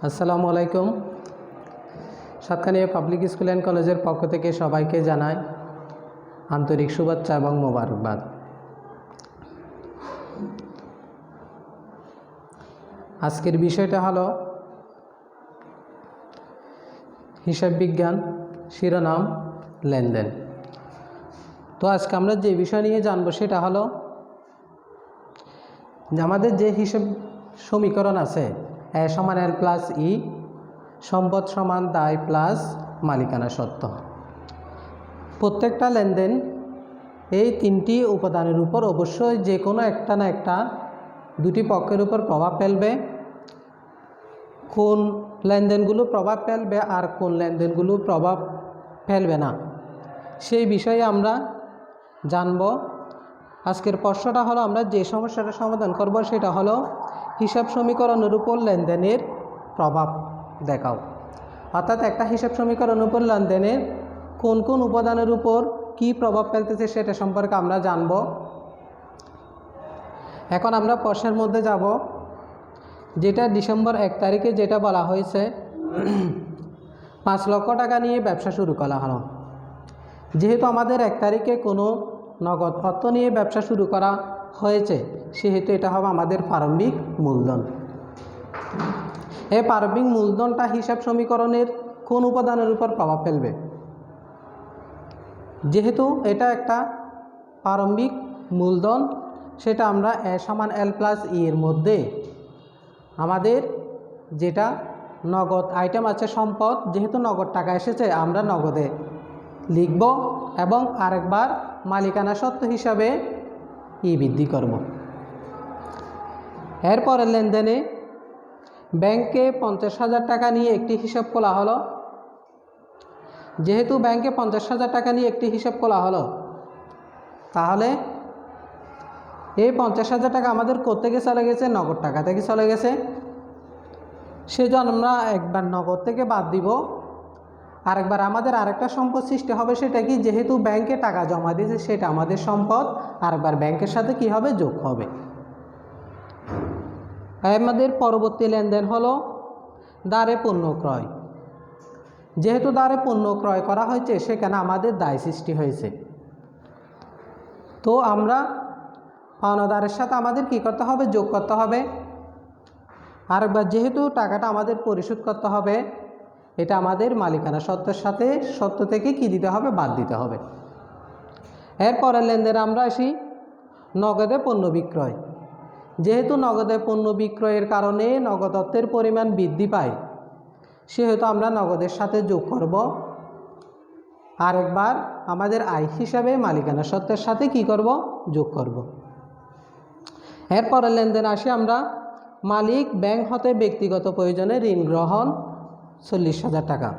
আসসালামু আলাইকুম। Satkania public school and কলেজের পক্ষ থেকে সবাইকে জানাই আন্তরিক শুভেচ্ছা এবং মোবারকবাদ। আজকের বিষয়টা হলো হিসাব বিজ্ঞান, শিরোনাম লেনদেন। তো আজকে আমরা যে বিষয় নিয়ে জানবো সেটা হলো আমাদের যে হিসাব সমীকরণ আছে এ সমান এল প্লাস ই, সম্পদ সমান দায় প্লাস মালিকানা সত্ত্ব। প্রত্যেকটা লেনদেন এই তিনটি উপাদানের উপর অবশ্যই যে কোনো একটা না একটা দুটি পক্ষের উপর প্রভাব ফেলবে। কোন লেনদেনগুলো প্রভাব ফেলবে আর কোন লেনদেনগুলো প্রভাব ফেলবে না সেই বিষয়ে আমরা জানব। আজকের প্রশ্নটা হলো আমরা যে সমস্যাটা সমাধান করব সেটা হলো হিসাব সমীকরণের উপর লেনদেনের প্রভাব দেখাও। অর্থাৎ একটা হিসাব সমীকরণের উপর লেনদেনের কোন কোন উপাদানের উপর কি প্রভাব ফেলতেছে সেটা সম্পর্কে আমরা জানব। এখন আমরা প্রশ্নের মধ্যে যাব, যেটা ডিসেম্বর 1 তারিখে যেটা বলা হয়েছে 5 লক্ষ টাকা নিয়ে ব্যবসা শুরু করা হলো। যেহেতু আমাদের 1 তারিখে কোনো নগদ অর্থ নিয়ে ব্যবসা শুরু করা হয়েছে সেহেতু এটা হবে আমাদের প্রারম্ভিক মূলধন। এই প্রারম্ভিক মূলধনটা হিসাব সমীকরণের কোন উপাদানের উপর প্রভাব ফেলবে? যেহেতু এটা একটা প্রারম্ভিক মূলধন সেটা আমরা এ সমান এল প্লাস ই এর মধ্যে আমাদের যেটা নগদ আইটেম আছে সম্পদ, যেহেতু নগদ টাকা এসেছে আমরা নগদে লিখব এবং আরেকবার মালিকানা সত্ত্ব হিসাবে ই বৃদ্ধি করব। এরপরের লেনদেনে ব্যাংকে 50,000 টাকা নিয়ে একটি হিসাব খোলা হলো। যেহেতু ব্যাংকে 50,000 টাকা নিয়ে একটি হিসাব খোলা হলো তাহলে এই 50,000 টাকা আমাদের কোত্থেকে চলে গেছে? নগদ টাকা থেকে চলে গেছে। সেজন্য আমরা একবার নগদ থেকে বাদ দিব, আরেকবার আমাদের আরেকটা সম্পদ সৃষ্টি হবে। সেটা কি? যেহেতু ব্যাংকে টাকা জমা দিয়েছে সেটা আমাদের সম্পদ, আরেকবার ব্যাংকের সাথে কি হবে? যোগ হবে। আমাদের পরবর্তী লেনদেন হলো দাঁড়ে পণ্য ক্রয়। যেহেতু দাঁড়ে পণ্য ক্রয় করা হয়েছে সেখানে আমাদের দায় সৃষ্টি হয়েছে। তো আমরা পাওনাদারের সাথে আমাদের কি করতে হবে? যোগ করতে হবে। আরেকবার যেহেতু টাকাটা আমাদের পরিশোধ করতে হবে এটা আমাদের মালিকানা সত্ত্বের সাথে সত্ত্ব থেকে কি দিতে হবে? বাদ দিতে হবে। এরপরের লেনদেনে আমরা আসি নগদে পণ্য বিক্রয়। যেহেতু নগদে পণ্য বিক্রয়ের কারণে নগদ অর্থের পরিমাণ বৃদ্ধি পায় সেহেতু আমরা নগদের সাথে যোগ করব। আরেকবার আমাদের আয় হিসাবে মালিকানা সত্ত্বের সাথে কি করব? যোগ করব। এরপরের লেনদেন আসি আমরা মালিক ব্যাংক হতে ব্যক্তিগত প্রয়োজনে ঋণ গ্রহণ 40,000 টাকা।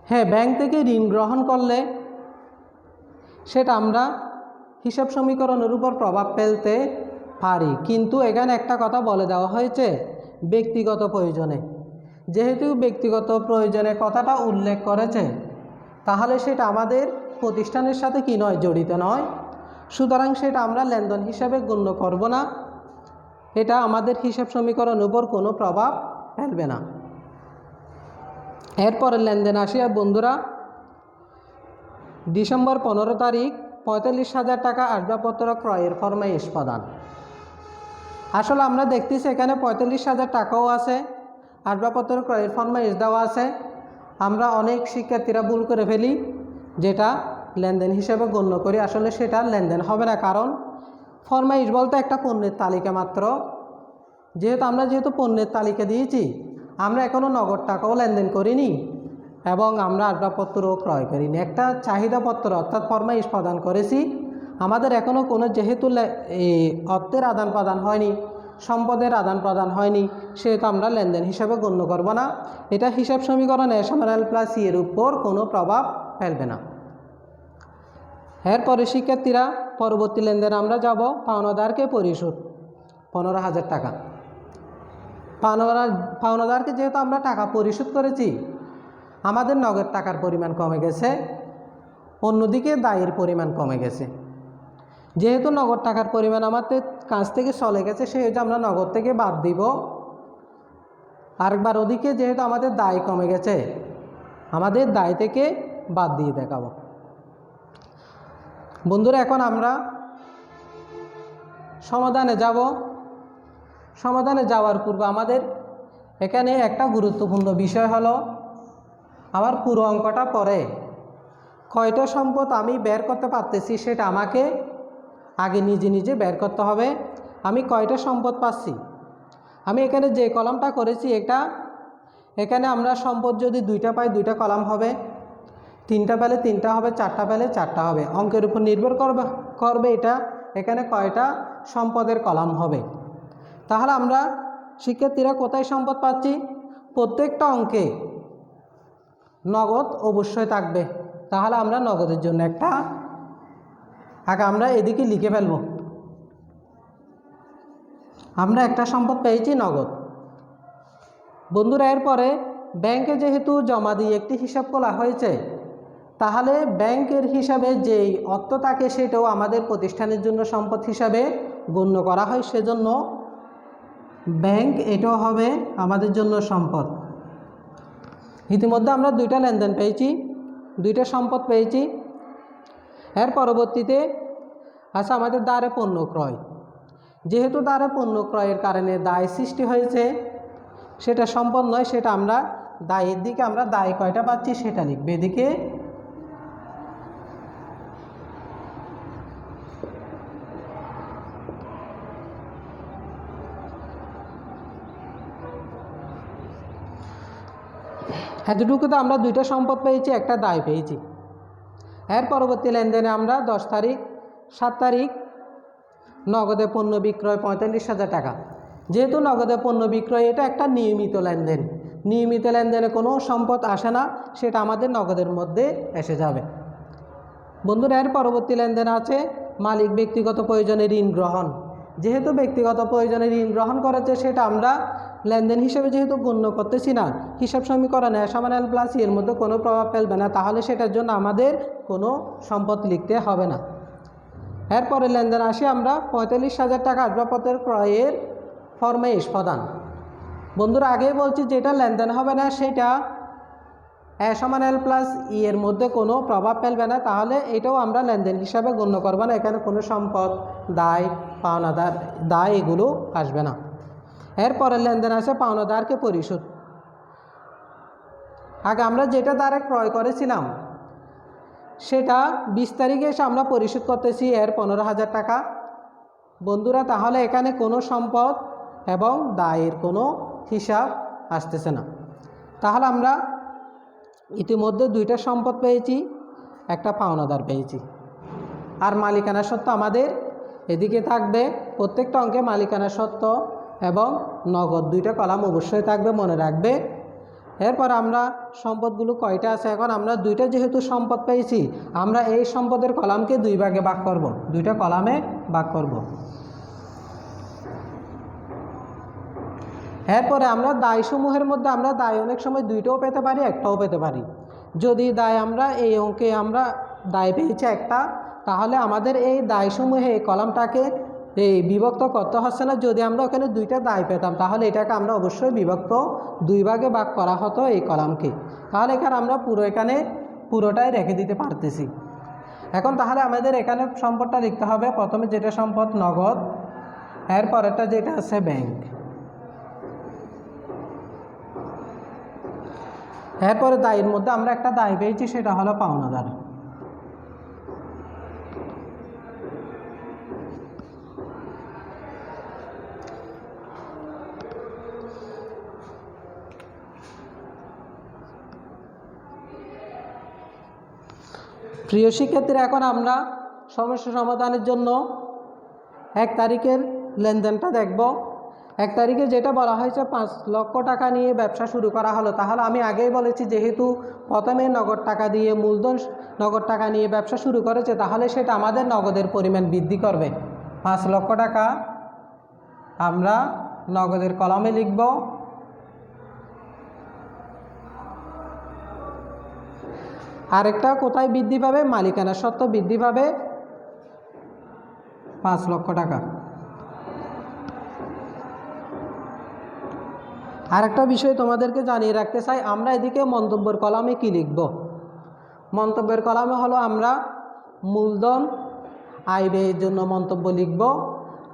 হ্যাঁ, ব্যাংক থেকে ঋণ গ্রহণ করলে সেটা আমরা হিসাব সমীকরণের উপর প্রভাব ফেলতে পারি, কিন্তু এখানে একটা কথা বলে দেওয়া হয়েছে ব্যক্তিগত প্রয়োজনে। যেহেতু ব্যক্তিগত প্রয়োজনে কথাটা উল্লেখ করেছে তাহলে সেটা আমাদের প্রতিষ্ঠানের সাথে কি নয়? জড়িত নয়। সুতরাং সেটা আমরা লেনদেন হিসাবে গণ্য করব না। এটা আমাদের হিসাব সমীকরণের উপর কোনো প্রভাব ফেলবে না। এরপরের লেনদেন আসি বন্ধুরা ডিসেম্বর 15 তারিখ 45,000 টাকা আসবাবপত্র ক্রয়ের ফরমাইশ প্রদান। আসলে আমরা দেখতেছি এখানে 45,000 টাকাও আছে, আসবাবপত্র ক্রয়ের ফরমাইশ দেওয়া আছে। আমরা অনেক শিক্ষার্থীরা ভুল করে ফেলি, যেটা লেনদেন হিসেবে গণ্য করি। আসলে সেটা লেনদেন হবে না, কারণ ফরমাইশ বলতে একটা পণ্যের তালিকা মাত্র। যেহেতু পণ্যের তালিকা দিয়েছি, আমরা এখনও নগদ টাকাও লেনদেন করিনি এবং আমরা আসবাবপত্রও ক্রয় করিনি। একটা চাহিদাপত্র অর্থাৎ ফরমাইশ প্রদান করেছি। আমাদের এখনও কোনো যেহেতু অর্থের আদান প্রদান হয়নি, সম্পদের আদান প্রদান হয়নি, সেহেতু আমরা লেনদেন হিসাবে গণ্য করব না। এটা হিসাব সমীকরণ এ সমান এল প্লাস ই এর উপর কোনো প্রভাব ফেলবে না। এরপরে শিক্ষার্থীরা পরবর্তী লেনদেন আমরা যাব পাওনাদারকে পরিশোধ 15,000 টাকা। পাওনাদারকে যেহেতু আমরা টাকা পরিশোধ করেছি আমাদের নগদ টাকার পরিমাণ কমে গেছে, অন্যদিকে দায়ের পরিমাণ কমে গেছে। যেহেতু নগদ টাকার পরিমাণ আমাদের কাছ থেকে চলে গেছে সেহেতু আমরা নগদ থেকে বাদ দিব। আরেকবার ওদিকে যেহেতু আমাদের দায় কমে গেছে, আমাদের দায় থেকে বাদ দিয়ে দেখাবো। বন্ধুরা, এখন আমরা সমাধানে যাব। সমাধানে যাওয়ার পূর্বে আমাদের এখানে একটা গুরুত্বপূর্ণ বিষয় হলো, আমার পুরো অঙ্কটা পরে কয়টা সম্পদ আমি বের করতে পারতেছি সেটা আমাকে আগে নিজে নিজে বের করতে হবে। আমি কয়টা সম্পদ পাচ্ছি, আমি এখানে যে কলামটা করেছি এখানে আমরা সম্পদ যদি 2টা পাই 2টা কলাম হবে, 3টা পেলে 3টা হবে, 4টা পেলে 4টা হবে। অঙ্কের উপর নির্ভর করবে এটা এখানে কয়টা সম্পদের কলাম হবে। তাহলে আমরা শিক্ষার্থীরা কোথায় সম্পদ পাচ্ছি? প্রত্যেকটা অঙ্কে নগদ অবশ্যই থাকবে। তাহলে আমরা নগদের জন্য আগে আমরা এদিকে লিখে ফেলব। আমরা একটা সম্পদ পেয়েছি নগদ। বন্ধুরা, এরপরে ব্যাংকে যেহেতু জমা দিয়ে একটি হিসাব খোলা হয়েছে, তাহলে ব্যাংকের হিসাবে যেই অর্থ থাকে সেটাও আমাদের প্রতিষ্ঠানের জন্য সম্পদ হিসাবে গণ্য করা হয়। সেজন্য ব্যাংক এটাও হবে আমাদের জন্য সম্পদ। ইতিমধ্যে আমরা 2টা লেনদেন পেয়েছি, 2টা সম্পদ পেয়েছি। এর পরবর্তীতে আছে আমাদের দ্বারে পণ্য ক্রয়। যেহেতু দ্বারে পণ্য ক্রয়ের কারণে দায় সৃষ্টি হয়েছে, সেটা সম্পদ নয়, সেটা আমরা দায়ের দিকে আমরা দায় কয়টা পাচ্ছি সেটা লিখবে। এদিকে এতটুকুতে আমরা 2টা সম্পদ পেয়েছি, একটা দায় পেয়েছি। এর পরবর্তী লেনদেনে আমরা 10 তারিখ 7 তারিখ নগদে পণ্য বিক্রয় 45,000 টাকা। যেহেতু নগদে পণ্য বিক্রয় এটা একটা নিয়মিত লেনদেন, নিয়মিত লেনদেনে কোনো সম্পদ আসে না, সেটা আমাদের নগদের মধ্যে এসে যাবে। বন্ধুরা, এর পরবর্তী লেনদেন আছে মালিক ব্যক্তিগত প্রয়োজনে ঋণ গ্রহণ। যেহেতু ব্যক্তিগত প্রয়োজনে ঋণ গ্রহণ করেছে, সেটা আমরা লেনদেন হিসেবে যেহেতু গণ্য করতেছি না, হিসাব সমীকরণে সমান প্লাস এর মধ্যে কোনো প্রভাব ফেলবে না, তাহলে সেটার জন্য আমাদের কোনো সম্পদ লিখতে হবে না। এরপরে লেনদেন আসি আমরা 45,000 টাকা আসবাবপত্রের ক্রয়ের ফরমাইশ প্রদান। বন্ধুরা, আগেই বলছি যেটা লেনদেন হবে না সেটা সমান এল প্লাস ই এর মধ্যে কোনো প্রভাব ফেলবে না, তাহলে এটাও আমরা লেনদেন হিসাবে গণ্য করব না। এখানে কোনো সম্পদ, দায়, পাওনাদার, দায় এগুলো আসবে না। এরপরে লেনদেন আসে পাওনাদারকে পরিশোধ। আগে আমরা যেটা দ্বারা ক্রয় করেছিলাম সেটা 20 তারিখে এসে আমরা পরিশোধ করতেছি এর 15,000 টাকা। বন্ধুরা, তাহলে এখানে কোনো সম্পদ এবং দায়ের কোনো হিসাব আসতেছে না। তাহলে আমরা ইতিমধ্যে 2টা সম্পদ পেয়েছি, একটা পাওনাদার পেয়েছি। আর মালিকানা সত্ত্ব আমাদের এদিকে থাকবে। প্রত্যেকটা অঙ্কে মালিকানা সত্ত্ব এবং নগদ 2টা কলাম অবশ্যই থাকবে, মনে রাখবে। এরপর আমরা সম্পদগুলো কয়টা আছে, এখন আমরা 2টা যেহেতু সম্পদ পেয়েছি, আমরা এই সম্পদের কলামকে 2 ভাগে ভাগ করব, 2টা কলামে ভাগ করব। এরপরে আমরা দায়সমূহের মধ্যে আমরা দায় অনেক সময় 2টাও পেতে পারি, একটাও পেতে পারি। যদি দায় আমরা এই অঙ্কে আমরা দায় পেয়েছি একটা, তাহলে আমাদের এই দায়সমূহে এই কলামটাকে বিভক্ত করতে হচ্ছে না। যদি আমরা ওখানে 2টা দায় পেতাম, তাহলে এটাকে আমরা অবশ্যই বিভক্ত 2 ভাগে ভাগ করা হতো এই কলামকে। তাহলে এখানে আমরা পুরোটাই রেখে দিতে পারতেছি। এখন তাহলে আমাদের এখানে সম্পদটা লিখতে হবে। প্রথমে যেটা সম্পদ নগদ, এরপরেরটা যেটা আছে ব্যাংক, এরপরে দায়ের মধ্যে আমরা একটা দায় পেয়েছি, সেটা হলো পাওনাদার। প্রিয় শিক্ষার্থীরা, এখন আমরা সমস্যা সমাধানের জন্য 1 তারিখের লেনদেনটা দেখব। 1 তারিখে যেটা বলা হয়েছে 5 লক্ষ টাকা নিয়ে ব্যবসা শুরু করা হলো। তাহলে আমি আগেই বলেছি যেহেতু প্রথমে নগদ টাকা দিয়ে মূলধন নগদ টাকা নিয়ে ব্যবসা শুরু করেছে, তাহলে সেটা আমাদের নগদের পরিমাণ বৃদ্ধি করবে। 5 লক্ষ টাকা আমরা নগদের কলামে লিখব। আরেকটা কোথায় বৃদ্ধি পাবে? মালিকানা সত্ত্ব বৃদ্ধি পাবে 5 লক্ষ টাকা। আরেকটা বিষয় তোমাদেরকে জানিয়ে রাখতে চাই, আমরা এদিকে মন্তব্যের কলামে কি লিখব। মন্তব্যের কলামে হলো আমরা মূলধন আয় ব্যয়ের জন্য মন্তব্য লিখব,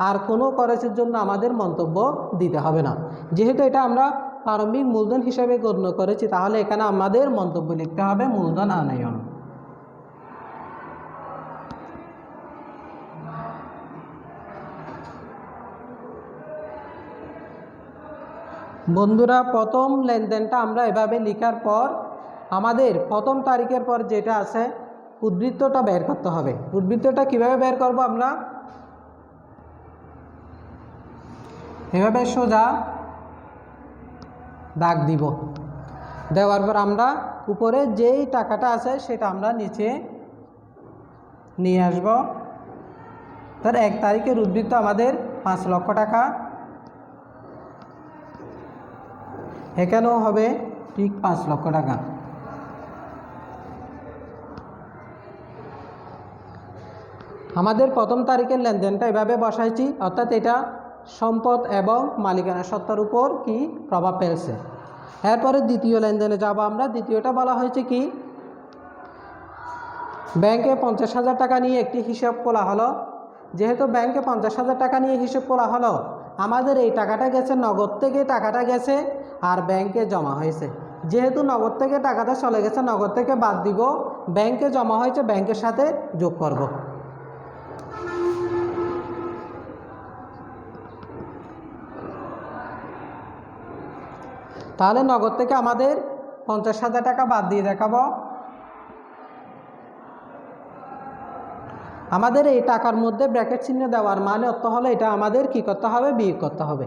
আর কোনো খরচের জন্য আমাদের মন্তব্য দিতে হবে না। যেহেতু এটা আমরা প্রারম্ভিক মূলধন হিসাবে গণ্য করেছি, তাহলে এখানে আমাদের মন্তব্য লিখতে হবে মূলধন আনয়ন। বন্ধুরা, প্রথম লেনদেনটা আমরা এভাবে লেখার পর আমাদের প্রথম তারিখের পর যেটা আছে উদ্বৃত্তটা বের করতে হবে। উদ্বৃত্তটা কিভাবে বের করব, আমরা এভাবে সোজা দাগ দিব, দেওয়ার পর আমরা উপরে যেই টাকাটা আছে সেটা আমরা নিচে নিয়ে আসব। তার 1 তারিখের উদ্বৃত্ত আমাদের 5 লক্ষ টাকা, এখানেও হবে ঠিক 5 লক্ষ টাকা। আমাদের প্রথম তারিখের লেনদেনটা এভাবে বসাইছি, অর্থাৎ এটা সম্পদ এবং মালিকানা সত্ত্বার উপর কি প্রভাব ফেলছে। এরপরে দ্বিতীয় লেনদেনে যাব আমরা। দ্বিতীয়টা বলা হয়েছে কি, ব্যাংকে 50,000 টাকা নিয়ে একটি হিসাব খোলা হলো। যেহেতু ব্যাংকে 50,000 টাকা নিয়ে হিসাব খোলা হলো, আমাদের এই টাকাটা গেছে নগদ থেকে, টাকাটা গেছে আর ব্যাংকে জমা হয়েছে। যেহেতু নগদ থেকে টাকাটা চলে গেছে, নগদ থেকে বাদ দিব, ব্যাংকে জমা হয়েছে ব্যাংকের সাথে যোগ করব। তাহলে নগদ থেকে আমাদের 50,000 টাকা বাদ দিয়ে দেখাবো। আমাদের এই টাকার মধ্যে ব্র্যাকেট চিহ্ন দেওয়ার মানে অর্থ হলো এটা আমাদের কি করতে হবে, বিয়োগ করতে হবে।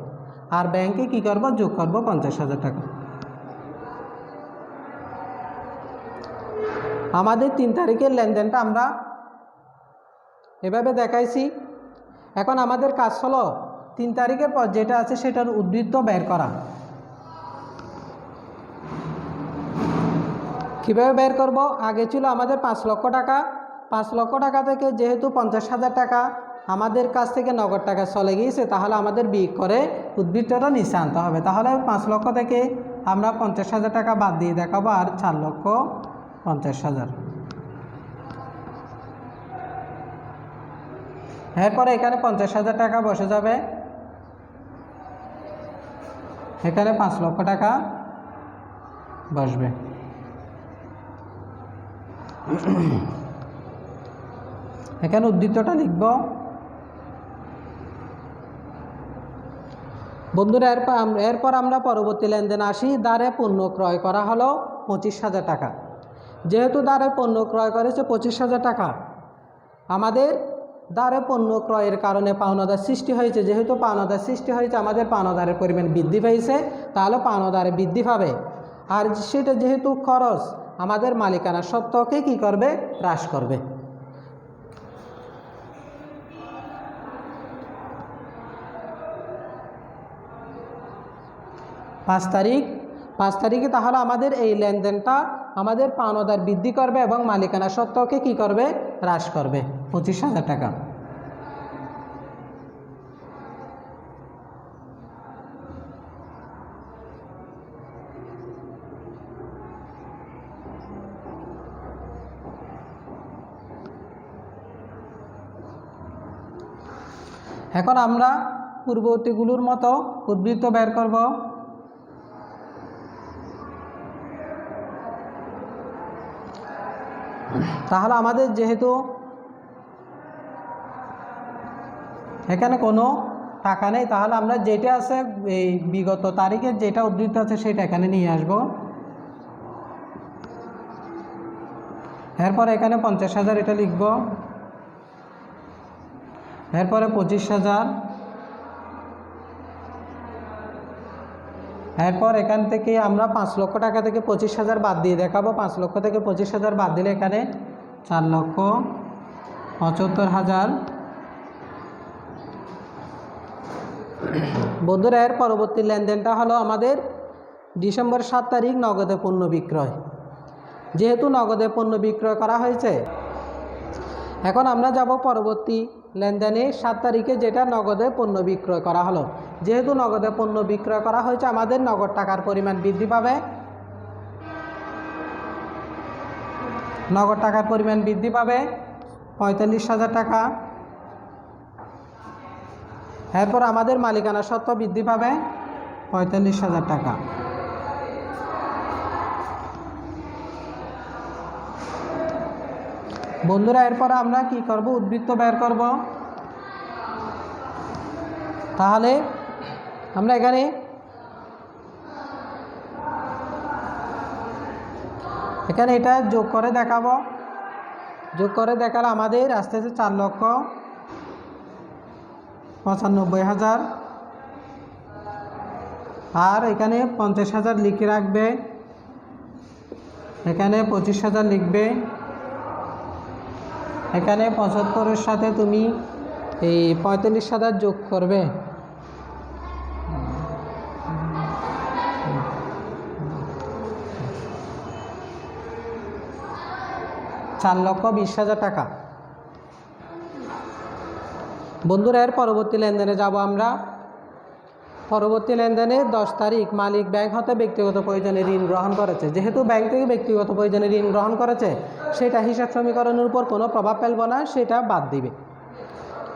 আর ব্যাংকে কি করব, যোগ করব 50,000 টাকা। আমাদের 3 তারিখের লেনদেনটা আমরা এভাবে দেখাইছি। এখন আমাদের কাজ হলো 3 তারিখের পর যেটা আছে সেটার উদ্বৃত্ত বের করা। কীভাবে বের করব, আগে ছিল আমাদের 5 লক্ষ টাকা। 5 লক্ষ টাকা থেকে যেহেতু 50,000 টাকা আমাদের কাছ থেকে নগদ টাকা চলে গিয়েছে, তাহলে আমাদের বিয়োগ করে উদ্বৃত্তটা নিচে আনতে হবে। তাহলে 5 লক্ষ থেকে আমরা 50,000 টাকা বাদ দিয়ে দেখাবো, আর 4,50,000। এরপরে এখানে 50,000 টাকা বসে যাবে, এখানে 5 লক্ষ টাকা বসবে। এখানে উদ্বৃত্তটা লিখব। বন্ধুরা, এরপর আমরা পরবর্তী লেনদেন আসি। দ্বারে পণ্য ক্রয় করা হলো 25,000 টাকা। যেহেতু দ্বারে পণ্য ক্রয় করেছে 25,000 টাকা, আমাদের দ্বারে পণ্য ক্রয়ের কারণে পাওনাদার সৃষ্টি হয়েছে। যেহেতু পাওনাদার সৃষ্টি হয়েছে, আমাদের পাওনাদারের পরিমাণ বৃদ্ধি পেয়েছে, তাহলে পাওনাদারে বৃদ্ধি পাবে। আর সেটা যেহেতু খরচ, আমাদের মালিকানা সত্ত্বকে কি করবে, হ্রাস করবে। পাঁচ তারিখে তাহলে আমাদের এই লেনদেনটা আমাদের পাওনাদার বৃদ্ধি করবে এবং মালিকানা সত্ত্বকে কি করবে, হ্রাস করবে 25,000 টাকা। এখন আমরা পূর্ববর্তীগুলোর মতো উদ্বৃত্ত বের করব। তাহলে আমাদের যেহেতু এখানে কোনো টাকা নেই, তাহলে আমরা যেটা আছে এই বিগত তারিখের যেটা উদ্ধৃত আছে সেটা এখানে নিয়ে আসব। এরপর এখানে 50,000 এটা লিখব, এরপরে 25,000, এরপর এখান থেকে আমরা 5 লক্ষ টাকা থেকে 25,000 বাদ দিয়ে দেখাবো। 5 লক্ষ থেকে 25,000 বাদ দিলে এখানে 4,75,000। বন্ধুরা, এর পরবর্তী লেনদেনটা হলো আমাদের ডিসেম্বর 7 তারিখ নগদে পণ্য বিক্রয়। যেহেতু নগদে পণ্য বিক্রয় করা হয়েছে, এখন আমরা যাব পরবর্তী লেনদেনে 7 তারিখে, যেটা নগদে পণ্য বিক্রয় করা হলো। যেহেতু নগদে পণ্য বিক্রয় করা হয়েছে, আমাদের নগদ টাকার পরিমাণ বৃদ্ধি পাবে। নগদ টাকার পরিমাণ বৃদ্ধি পাবে 45,000 টাকা। এরপর আমাদের মালিকানা সত্ত্ব বৃদ্ধি পাবে 45,000 টাকা। বন্ধুরা, এরপর আমরা কি করব? উদ্বৃত্ত বের করব। তাহলে আমরা এখানে এটা যোগ করে দেখাবো। যোগ করে দেখালে আমাদের আস্তে আস্তে 4,95,000, আর এখানে 50,000 লিখে রাখবে, এখানে 25,000 লিখবে, এখানে 75-এর সাথে তুমি এই 45,000 যোগ করবে। $4,20,000 টাকা। বন্ধুরা, এর পরবর্তী লেনদেনে যাব আমরা। পরবর্তী লেনদেনে 10 তারিখ মালিক ব্যাংক হতে ব্যক্তিগত প্রয়োজনে ঋণ গ্রহণ করেছে। যেহেতু ব্যাংক থেকে ব্যক্তিগত প্রয়োজনে ঋণ গ্রহণ করেছে, সেটা হিসাব সমীকরণের উপর কোনো প্রভাব ফেলবে না, সেটা বাদ দিবে।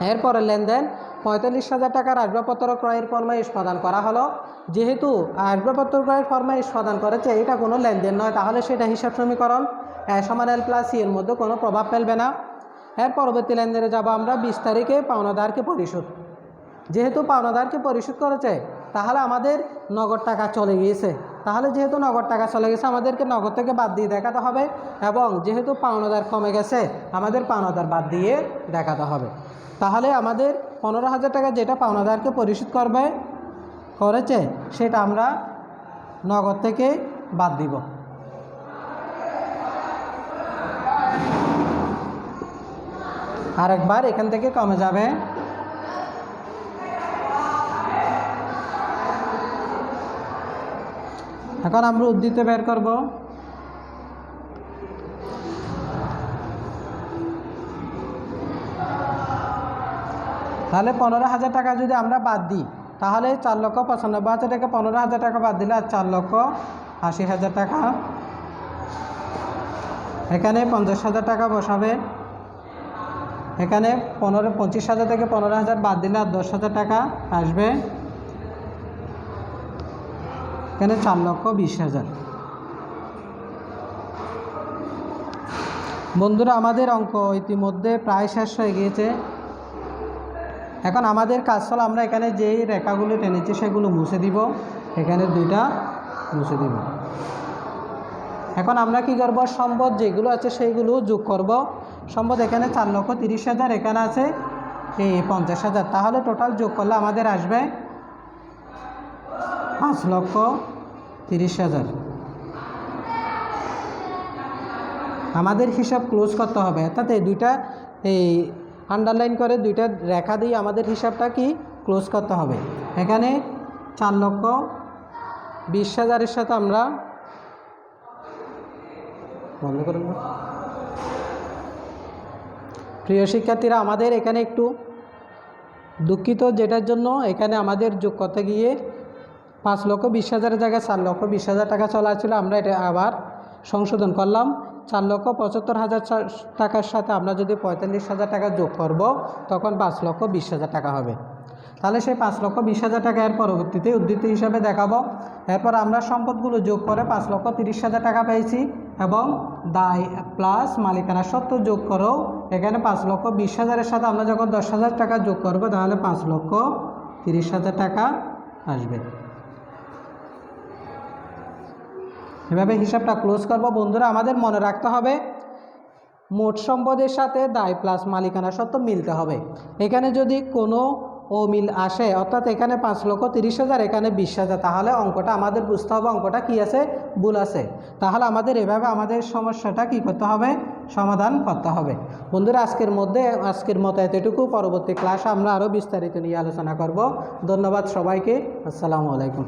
এরপরের লেনদেন 45,000 টাকার আসবাবপত্র ক্রয়ের ফরমাইশ প্রদান করা হলো। যেহেতু আসবাবপত্র ক্রয়ের ফরমাইশ প্রদান করেছে, এটা কোনো লেনদেন নয়, তাহলে সেটা হিসাব সমীকরণ A=L+C এর মধ্যে কোনো প্রভাব ফেলবে না। এর পরবর্তী লেনদেনে যাব আমরা 20 তারিখে পাওনাদারকে পরিশোধ। যেহেতু পাওনাদারকে পরিশোধ করেছে, তাহলে আমাদের নগদ টাকা চলে গিয়েছে। তাহলে যেহেতু নগদ টাকা চলে গেছে, আমাদেরকে নগদ থেকে বাদ দিয়ে দেখাতে হবে, এবং যেহেতু পাওনাদার কমে গেছে, আমাদের পাওনাদার বাদ দিয়ে দেখাতে হবে। তাহলে আমাদের 15,000 টাকা যেটা পাওনাদারকে পরিশোধ করেছে, সেটা আমরা নগদ থেকে বাদ দিব। আরেকবার এখান থেকে কমে যাবে। এখন আমরা উদ্ধৃত বের করব। তাহলে 15,000 টাকা যদি আমরা বাদ দিই, তাহলে 4,95,000 টাকা 15,000 টাকা বাদ দিলে আর 4,80,000 টাকা। এখানে 50,000 টাকা বসাবে। এখানে 25,000 থেকে 15,000 বাদ দিলে আর 10,000 টাকা আসবে। এখানে 4,20,000। বন্ধুরা, আমাদের অঙ্ক ইতিমধ্যে প্রায় শেষ হয়ে গিয়েছে। এখন আমাদের কাজ হলো, আমরা এখানে যেই রেখাগুলো টেনেছি সেগুলো মুছে দিব। এখানে 2টা মুছে দিব। এখন আমরা কি করব? সম্পদ যেগুলো আছে সেইগুলো যোগ করব। সম্পদ এখানে 4,30,000, এখানে আছে 50,000। তাহলে টোটাল যোগ করলে আমাদের আসবে 5,30,000। আমাদের হিসাব ক্লোজ করতে হবে, অর্থাৎ এই 2টা আন্ডারলাইন করে 2টা রেখা দিয়ে আমাদের হিসাবটা কি ক্লোজ করতে হবে। এখানে 4,20,000-এর সাথে আমরা বন্ধ করব। প্রিয় শিক্ষার্থীরা, আমাদের এখানে একটু দুঃখিত, যেটার জন্য এখানে আমাদের যোগ করতে গিয়ে 5,20,000-এর জায়গায় 4,20,000 টাকা চলা ছিল। আমরা এটা আবার সংশোধন করলাম। 4,75,000 টাকার সাথে আমরা যদি 45,000 টাকা যোগ করব, তখন 5,20,000 টাকা হবে। তাহলে সেই 5,20,000 টাকা এর পরবর্তীতে উদ্ধৃত হিসাবে দেখাবো। এরপর আমরা সম্পদগুলো যোগ করে 5,30,000 টাকা পেয়েছি, এবং দায় প্লাস মালিকানা সত্ত্ব যোগ করেও এখানে 5,20,000-এর সাথে আমরা যখন 10,000 টাকা যোগ করব, তাহলে 5,30,000 টাকা আসবে। এভাবে হিসাবটা ক্লোজ করব। বন্ধুরা, আমাদের মনে রাখতে হবে, মোট সম্পদের সাথে দায় প্লাস মালিকানা সত্ত্ব মিলতে হবে। এখানে যদি কোনো অমিল আসে, অর্থাৎ এখানে 5,30,000, এখানে 20,000, তাহলে অঙ্কটা আমাদের বুঝতে হবে অঙ্কটা কি আছে, ভুল আছে। তাহলে আমাদের এভাবে আমাদের সমস্যাটা কি করতে হবে, সমাধান করতে হবে। বন্ধুরা, আজকের মতো এতটুকু। পরবর্তী ক্লাসে আমরা আরও বিস্তারিত নিয়ে আলোচনা করব। ধন্যবাদ সবাইকে। আসসালামু আলাইকুম।